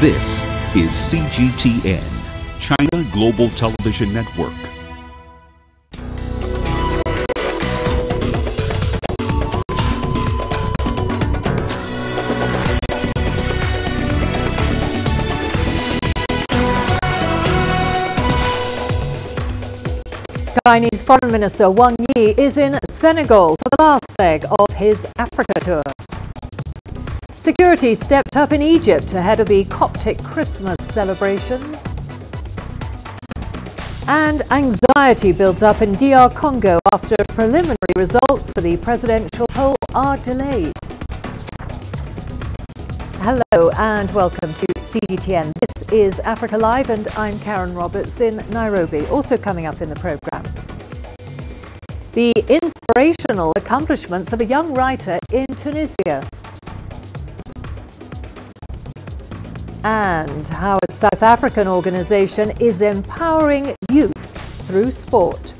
This is CGTN, China Global Television Network. Chinese Foreign Minister Wang Yi is in Senegal for the last leg of his Africa tour. Security stepped up in Egypt ahead of the Coptic Christmas celebrations. And anxiety builds up in DR Congo after preliminary results for the presidential poll are delayed. Hello and welcome to CGTN. This is Africa Live and I'm Karen Roberts in Nairobi. Also coming up in the programme, the inspirational accomplishments of a young writer in Tunisia. And how a South African organisation is empowering youth through sport.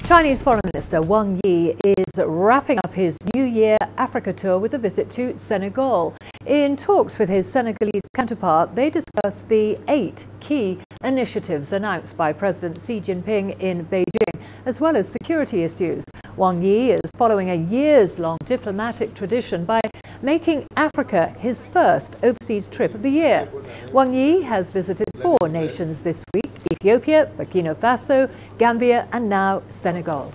Chinese Foreign Minister Wang Yi is wrapping up his New Year Africa tour with a visit to Senegal. In talks with his Senegalese counterpart, they discussed the 8 key initiatives announced by President Xi Jinping in Beijing, as well as security issues. Wang Yi is following a years-long diplomatic tradition by making Africa his first overseas trip of the year. Wang Yi has visited 4 nations this week: Ethiopia, Burkina Faso, Gambia and now Senegal.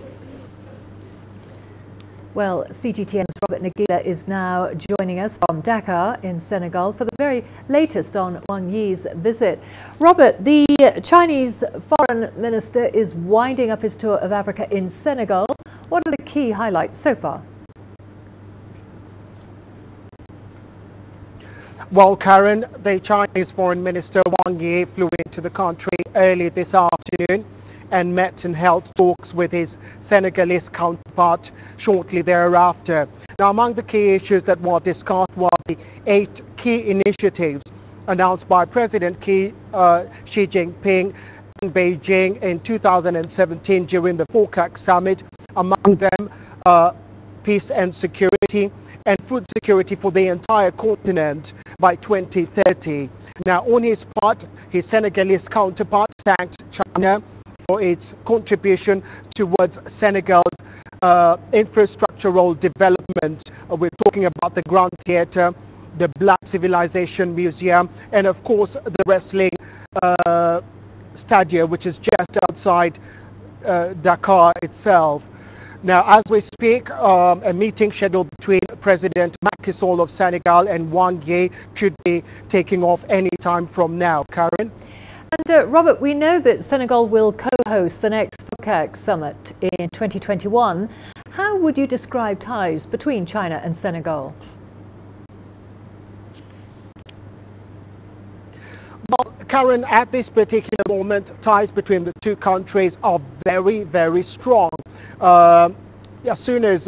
Well, CGTN's Robert Nagila is now joining us from Dakar in Senegal for the very latest on Wang Yi's visit. Robert, the Chinese Foreign Minister is winding up his tour of Africa in Senegal. What are the key highlights so far? Well, Karen, the Chinese Foreign Minister Wang Yi flew into the country early this afternoon and met and held talks with his Senegalese counterpart shortly thereafter. Now, among the key issues that were discussed were the 8 key initiatives announced by President Xi Jinping in Beijing in 2017 during the FOCAC summit. Among them, peace and security and food security for the entire continent by 2030. Now, on his part, his Senegalese counterpart thanked China for its contribution towards Senegal's infrastructural development. We're talking about the Grand Theatre, the Black Civilization Museum, and of course the wrestling stadium, which is just outside Dakar itself. Now, as we speak, a meeting scheduled between President Macky Sall of Senegal and Wang Yi could be taking off any time from now. Karen? And Robert, we know that Senegal will co-host the next FOCAC summit in 2021. How would you describe ties between China and Senegal? Well, Karen, at this particular moment, ties between the two countries are very, very strong. As soon as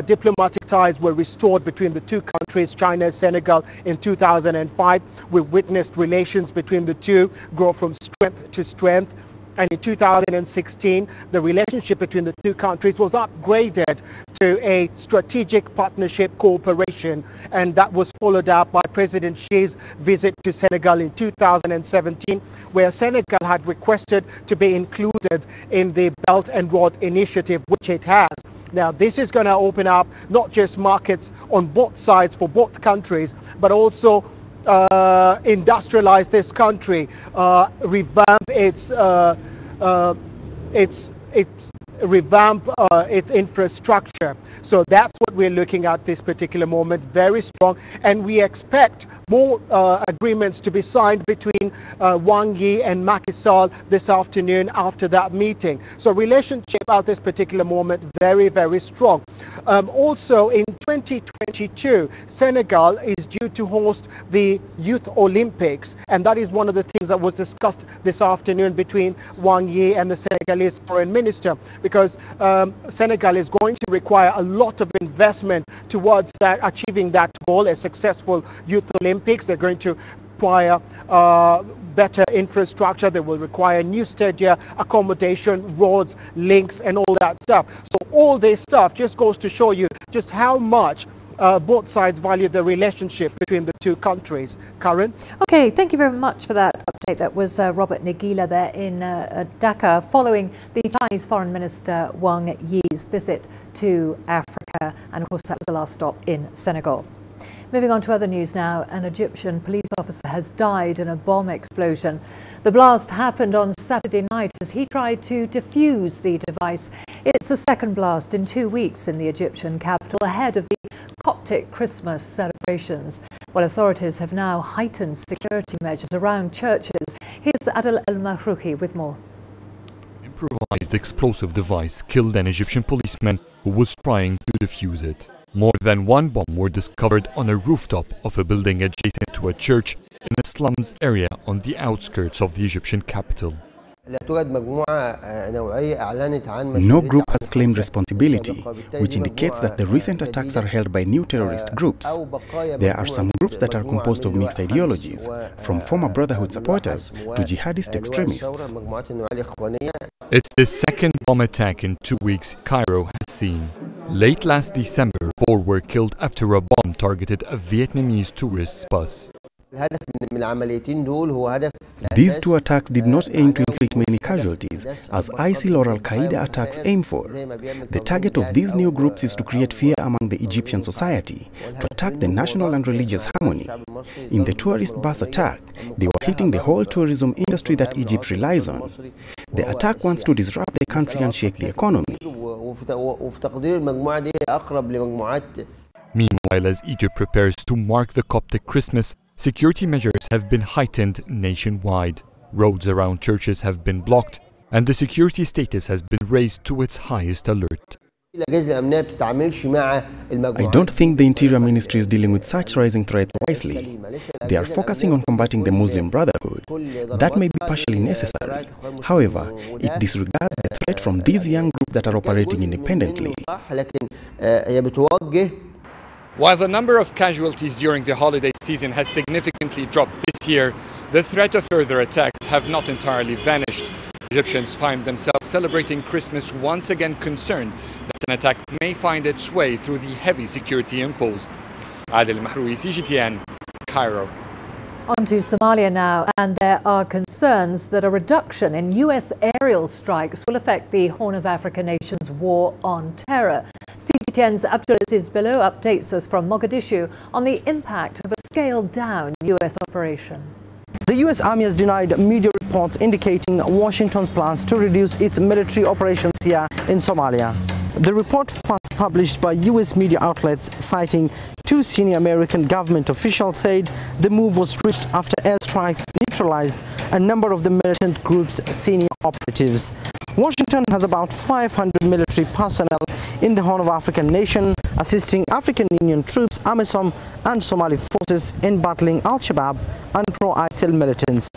diplomatic ties were restored between the two countries, China and Senegal, in 2005, we witnessed relations between the two grow from strength to strength. And in 2016, the relationship between the two countries was upgraded to a strategic partnership cooperation. And that was followed up by President Xi's visit to Senegal in 2017, where Senegal had requested to be included in the Belt and Road Initiative, which it has. Now, this is going to open up not just markets on both sides for both countries, but also industrialize this country, revamp its infrastructure. So that's what we're looking at this particular moment, very strong. And we expect more agreements to be signed between Wang Yi and Macky Sall this afternoon after that meeting. So relationship at this particular moment, very, very strong. Also in 2022, Senegal is due to host the Youth Olympics. And that is one of the things that was discussed this afternoon between Wang Yi and the Senegalese foreign minister, because Senegal is going to require a lot of investment towards that, achieving that goal, a successful Youth Olympics. They're going to require better infrastructure. They will require new stadia, accommodation, roads, links, and all that stuff. So all this stuff just goes to show you just how much both sides value the relationship between the two countries. Karen? Okay, thank you very much for that update. That was Robert Nagila there in Dhaka, following the Chinese Foreign Minister Wang Yi's visit to Africa. And of course, that was the last stop in Senegal. Moving on to other news now, an Egyptian police officer has died in a bomb explosion. The blast happened on Saturday night as he tried to defuse the device. It's the second blast in 2 weeks in the Egyptian capital ahead of the Coptic Christmas celebrations. Well, authorities have now heightened security measures around churches. Here's Adel El-Mahrouki with more. Improvised explosive device killed an Egyptian policeman who was trying to defuse it. More than one bomb were discovered on a rooftop of a building adjacent to a church in a slums area on the outskirts of the Egyptian capital. No group has claimed responsibility, which indicates that the recent attacks are held by new terrorist groups. There are some groups that are composed of mixed ideologies, from former Brotherhood supporters to jihadist extremists. It's the second bomb attack in 2 weeks Cairo has seen. Late last December, 4 were killed after a bomb targeted a Vietnamese tourist bus. These two attacks did not aim to inflict many casualties, as ISIL or Al-Qaeda attacks aim for. The target of these new groups is to create fear among the Egyptian society, to attack the national and religious harmony. In the tourist bus attack, they were hitting the whole tourism industry that Egypt relies on. The attack wants to disrupt the country and shake the economy. Meanwhile, as Egypt prepares to mark the Coptic Christmas, security measures have been heightened nationwide. Roads around churches have been blocked, and the security status has been raised to its highest alert. I don't think the Interior Ministry is dealing with such rising threats wisely. They are focusing on combating the Muslim Brotherhood. That may be partially necessary. However, it disregards the threat from these young groups that are operating independently. While the number of casualties during the holiday season has significantly dropped this year, the threat of further attacks have not entirely vanished. Egyptians find themselves celebrating Christmas once again concerned that an attack may find its way through the heavy security imposed. Adel El-Mahrouki, CGTN, Cairo. On to Somalia now, and there are concerns that a reduction in US aerial strikes will affect the Horn of Africa nation's war on terror. CGTN's Abdulaziz Bello updates us from Mogadishu on the impact of a scaled-down US operation. The U.S. Army has denied media reports indicating Washington's plans to reduce its military operations here in Somalia. The report, first published by U.S. media outlets citing 2 senior American government officials, said the move was reached after airstrikes neutralized a number of the militant group's senior operatives. Washington has about 500 military personnel in the Horn of Africa nation, assisting African Union troops, AMISOM and Somali forces in battling Al-Shabaab and pro-ISIL militants.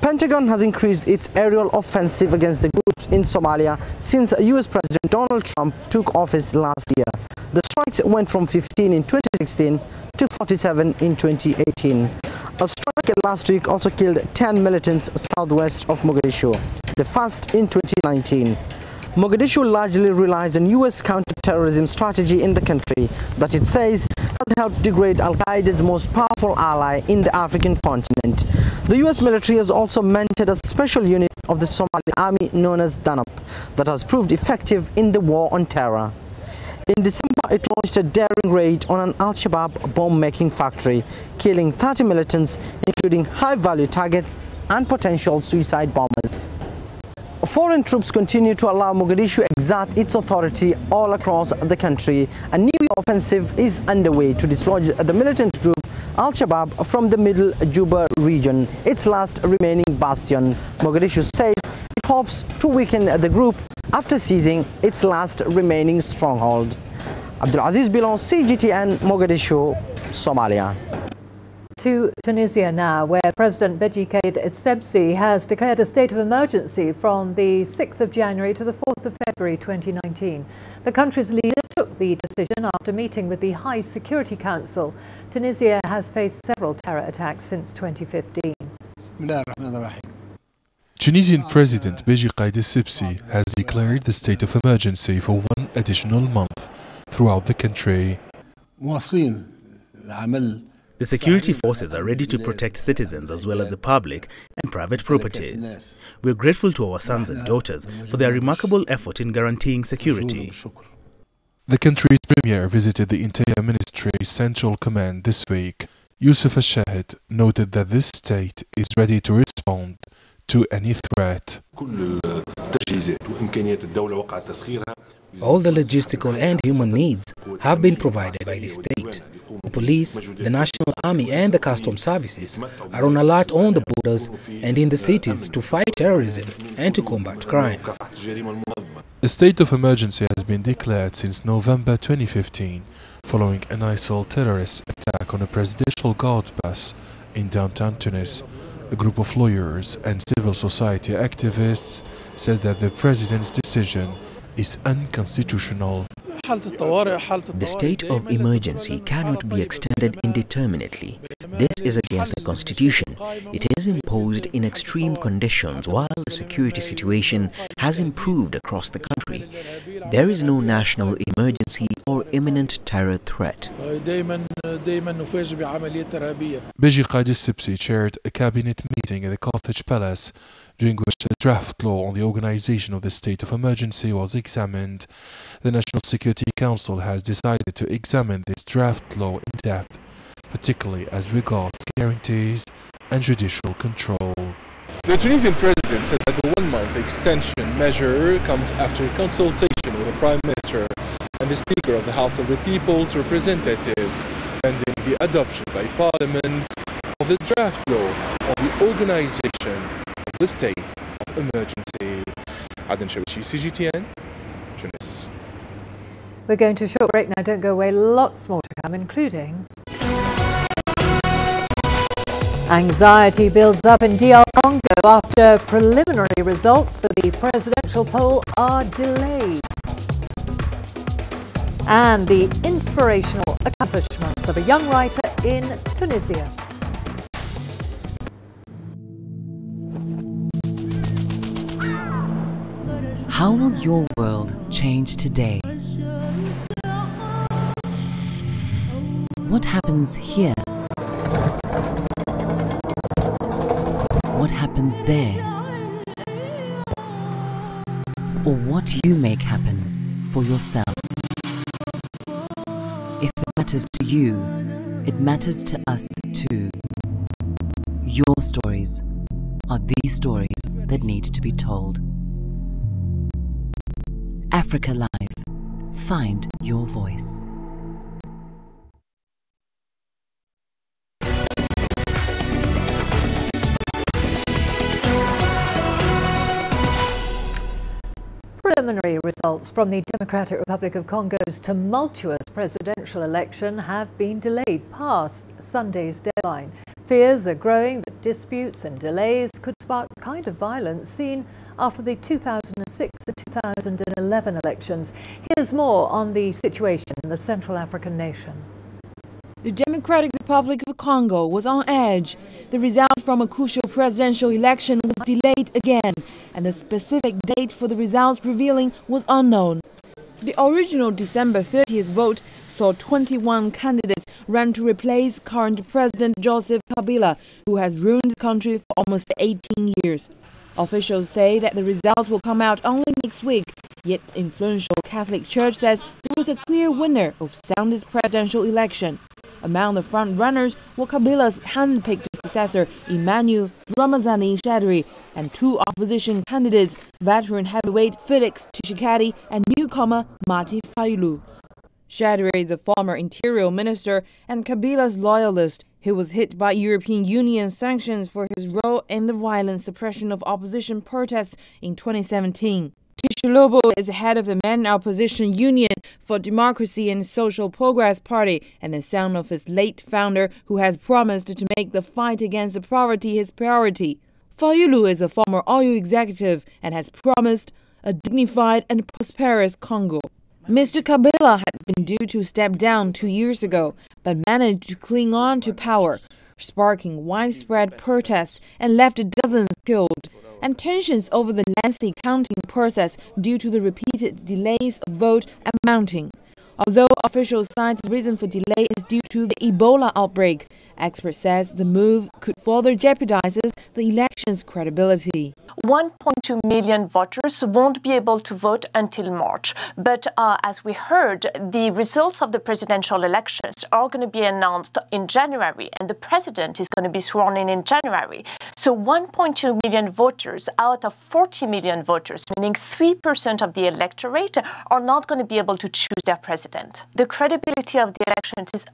Pentagon has increased its aerial offensive against the groups in Somalia since US President Donald Trump took office last year. The strikes went from 15 in 2016 to 47 in 2018. A strike last week also killed 10 militants southwest of Mogadishu, the first in 2019. Mogadishu largely relies on US counter-terrorism strategy in the country that it says has helped degrade Al-Qaeda's most powerful ally in the African continent. The US military has also mounted a special unit of the Somali army known as Danab that has proved effective in the war on terror. In December, it launched a daring raid on an Al-Shabaab bomb-making factory, killing 30 militants, including high-value targets and potential suicide bombers. Foreign troops continue to allow Mogadishu to exert its authority all across the country. A new offensive is underway to dislodge the militant group Al-Shabaab from the Middle Juba region, its last remaining bastion. Mogadishu says it hopes to weaken the group after seizing its last remaining stronghold. Abdulaziz Bello, CGTN, Mogadishu, Somalia. To Tunisia now, where President Beji Caid Essebsi has declared a state of emergency from the 6th of January to the 4th of February 2019. The country's leader took the decision after meeting with the High Security Council. Tunisia has faced several terror attacks since 2015. Tunisian President Beji Caid Essebsi has declared the state of emergency for 1 additional month throughout the country. The security forces are ready to protect citizens as well as the public and private properties. We are grateful to our sons and daughters for their remarkable effort in guaranteeing security. The country's premier visited the Interior Ministry's Central Command this week. Yusuf al-Shahid noted that this state is ready to respond to any threat. All the logistical and human needs have been provided by the state. The police, the National Army and the Customs Services are on alert on the borders and in the cities to fight terrorism and to combat crime. A state of emergency has been declared since November 2015 following an ISIL terrorist attack on a presidential guard bus in downtown Tunis. A group of lawyers and civil society activists said that the president's decision is unconstitutional. The state of emergency cannot be extended indeterminately. This is against the constitution. It is imposed in extreme conditions while the security situation has improved across the country. There is no national emergency or imminent terror threat. Beji Qaid al-Sibsi chaired a cabinet meeting at the Carthage Palace, during which a draft law on the organization of the state of emergency was examined. The National Security Council has decided to examine this draft law in depth, particularly as regards guarantees and judicial control. The Tunisian president said that the one-month extension measure comes after consultation with the Prime Minister and the Speaker of the House of the People's Representatives, pending the adoption by Parliament of the draft law on the organization of the state of emergency. Aden Shawishi, CGTN, Tunis. We're going to a short break now. Don't go away. Lots more to come, including anxiety builds up in DR Congo after preliminary results of the presidential poll are delayed. And the inspirational accomplishments of a young writer in Tunisia. How will your world change today? What happens here? What happens there? Or what you make happen for yourself? If it matters to you, it matters to us too. Your stories are the stories that need to be told. Africa Live. Find your voice. Preliminary results from the Democratic Republic of Congo's tumultuous presidential election have been delayed past Sunday's deadline. Fears are growing that disputes and delays could spark the kind of violence seen after the 2006 and 2011 elections. Here's more on the situation in the Central African nation. The Democratic Republic of Congo was on edge. The result from a crucial presidential election was delayed again, and the specific date for the results revealing was unknown. The original December 30th vote saw 21 candidates run to replace current President Joseph Kabila, who has ruled the country for almost 18 years. Officials say that the results will come out only next week, yet influential Catholic Church says there was a clear winner of Sunday's presidential election. Among the front-runners were Kabila's hand-picked successor Emmanuel Ramazani Shadri and two opposition candidates, veteran heavyweight Felix Tshisekedi and newcomer Martin Fayulu. Shadri is a former interior minister and Kabila's loyalist. He was hit by European Union sanctions for his role in the violent suppression of opposition protests in 2017. Tshisekedi is head of the Main Opposition Union for Democracy and Social Progress Party and the son of his late founder, who has promised to make the fight against poverty his priority. Fayulu is a former oil executive and has promised a dignified and prosperous Congo. Mr. Kabila had been due to step down 2 years ago, but managed to cling on to power, sparking widespread protests and left dozens killed, and tensions over the lengthy counting process due to the repeated delays of vote are mounting. Although officials cite the reason for delay is due to the Ebola outbreak, expert says the move could further jeopardizes the election's credibility. 1.2 million voters won't be able to vote until March. But as we heard, the results of the presidential elections are going to be announced in January, and the president is going to be sworn in January. So 1.2 million voters out of 40 million voters, meaning 3% of the electorate, are not going to be able to choose their president. The credibility of the elections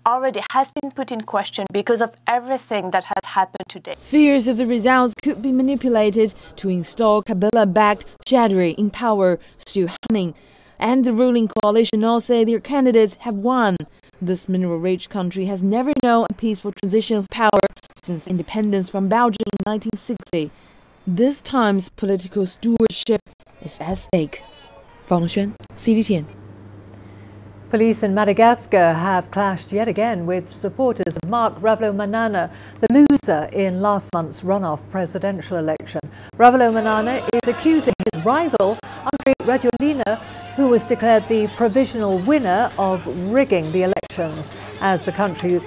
has been put in question because of everything that has happened today. Fears of the results could be manipulated to install Kabila-backed Jadri in power, Stu Hanning, and the ruling coalition all say their candidates have won. This mineral-rich country has never known a peaceful transition of power since independence from Belgium in 1960. This time's political stewardship is at stake. Fang Xuan, CGTN. Police in Madagascar have clashed yet again with supporters of Marc Ravalomanana, the loser in last month's runoff presidential election. Ravalomanana is accusing his rival, Andry Rajoelina, who was declared the provisional winner, of rigging the elections. As the country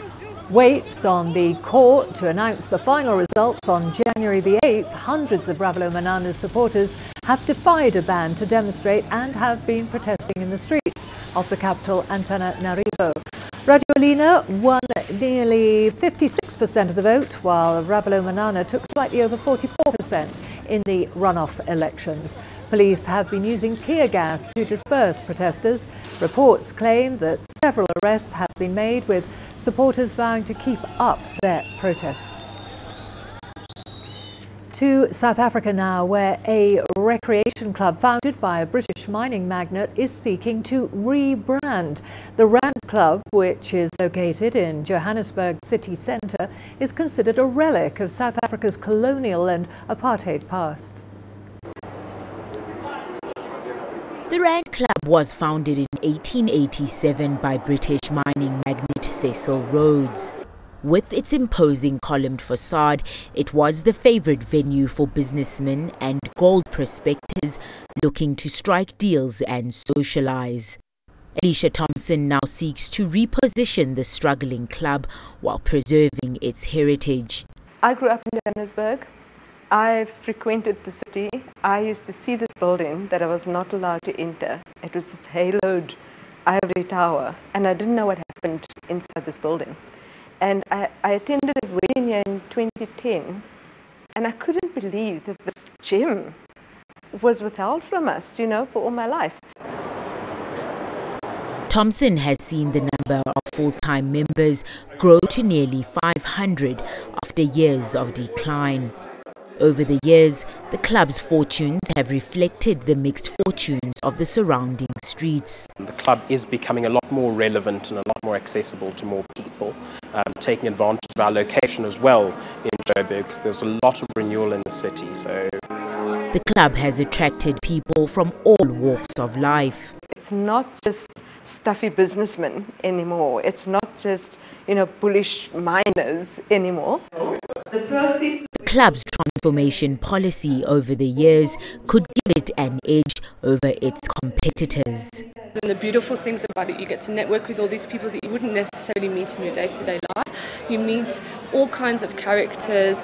waits on the court to announce the final results on January the 8th, hundreds of Ravalomanana's supporters have defied a ban to demonstrate and have been protesting in the streets of the capital, Antananarivo. Rajoelina won nearly 56% of the vote, while Ravalomanana took slightly over 44% in the runoff elections. Police have been using tear gas to disperse protesters. Reports claim that several arrests have been made, with supporters vowing to keep up their protests. To South Africa now, where a recreation club founded by a British mining magnate is seeking to rebrand. The Rand Club, which is located in Johannesburg city centre, is considered a relic of South Africa's colonial and apartheid past. The Rand Club was founded in 1887 by British mining magnate Cecil Rhodes. With its imposing columned facade, it was the favourite venue for businessmen and gold prospectors looking to strike deals and socialise. Alicia Thompson now seeks to reposition the struggling club while preserving its heritage. I grew up in Johannesburg. I frequented the city. I used to see this building that I was not allowed to enter. It was this haloed ivory tower, and I didn't know what happened inside this building. And I attended a wedding here in 2010, and I couldn't believe that this gem was withheld from us, you know, for all my life. Thompson has seen the number of full-time members grow to nearly 500 after years of decline. Over the years, the club's fortunes have reflected the mixed fortunes of the surrounding streets. The club is becoming a lot more relevant and a lot more accessible to more people, taking advantage of our location as well in Joburg, because there's a lot of renewal in the city. The club has attracted people from all walks of life. It's not just stuffy businessmen anymore. It's not just, you know, bullish miners anymore. The club's transformation policy over the years could give it an edge over its competitors. And the beautiful things about it, you get to network with all these people that you wouldn't necessarily meet in your day-to-day life. You meet all kinds of characters.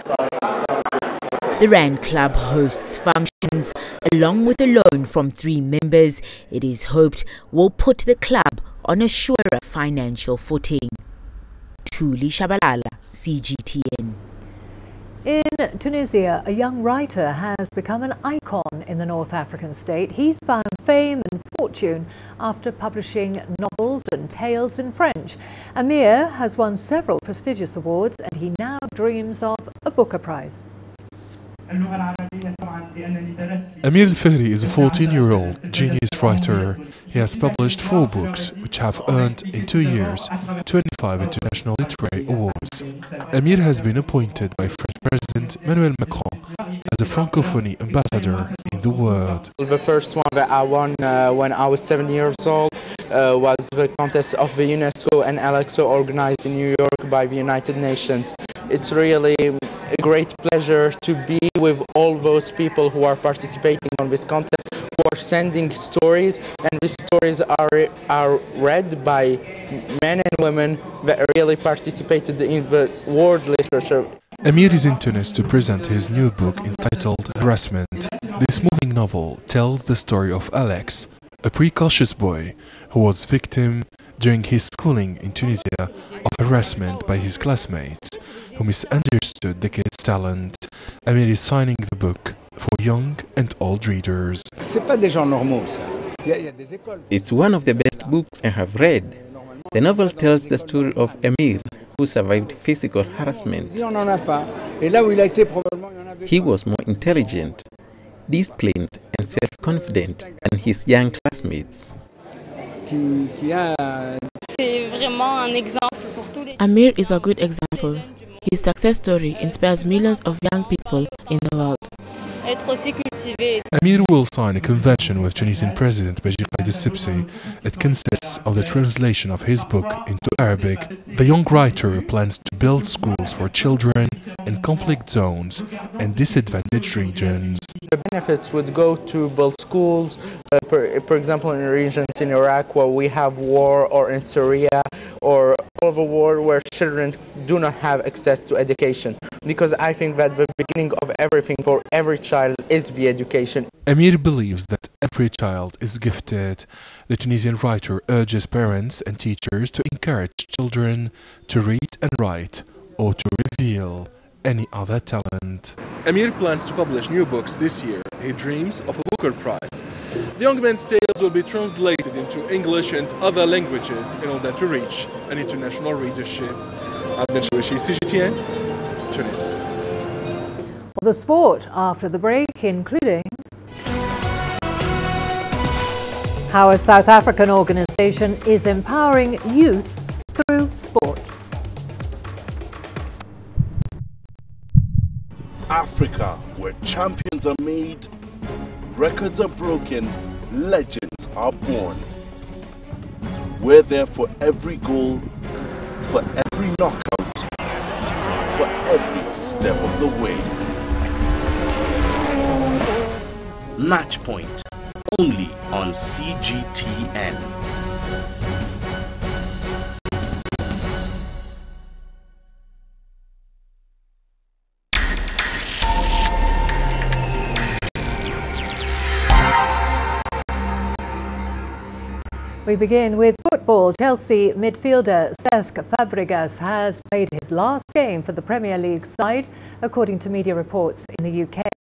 The Rand Club hosts functions along with a loan from 3 members it is hoped will put the club on a surer financial footing. Thuli Shabalala, CGTN. In Tunisia, a young writer has become an icon in the North African state. He's found fame and fortune after publishing novels and tales in French. Amir has won several prestigious awards, and he now dreams of a Booker Prize. Amir Al-Fihri is a 14-year-old genius writer. He has published 4 books, which have earned, in 2 years, 25 international literary awards. Amir has been appointed by French President Emmanuel Macron as a Francophonie ambassador in the world. The first one that I won when I was 7 years old was the contest of the UNESCO and Alexo organized in New York by the United Nations. It's really a great pleasure to be with all those people who are participating on this contest, who are sending stories, and these stories are read by men and women that really participated in the world literature. Amir is in Tunis to present his new book entitled Harassment. This moving novel tells the story of Alex, a precocious boy who was victim during his schooling in Tunisia of harassment by his classmates who misunderstood the kid's talent. Amir is signing the book for young and old readers. It's one of the best books I have read. The novel tells the story of Amir, who survived physical harassment. He was more intelligent, disciplined and self-confident than his young classmates. Amir is a good example. His success story inspires millions of young people in the world. Amir will sign a convention with Tunisian President Beji Qaid Essebsi. It consists of the translation of his book into Arabic. The young writer plans to build schools for children in conflict zones and disadvantaged regions. The benefits would go to build schools, for example, in regions in Iraq where we have war, or in Syria, or all over the world where children do not have access to education. Because I think that the beginning of everything for every child is the education. Amir believes that every child is gifted. The Tunisian writer urges parents and teachers to encourage children to read and write, or to reveal any other talent. Amir plans to publish new books this year. He dreams of a Booker Prize. The young man's tales will be translated into English and other languages in order to reach an international readership. Adnan Shawishi, CGTN, Tunis. For the sport after the break, including how a South African organisation is empowering youth through sport. Africa, where champions are made, records are broken, legends are born. We're there for every goal, for every knockout, for every step of the way. Match Point, only on CGTN. We begin with football. Chelsea midfielder Cesc Fabregas has played his last game for the Premier League side, according to media reports in the UK.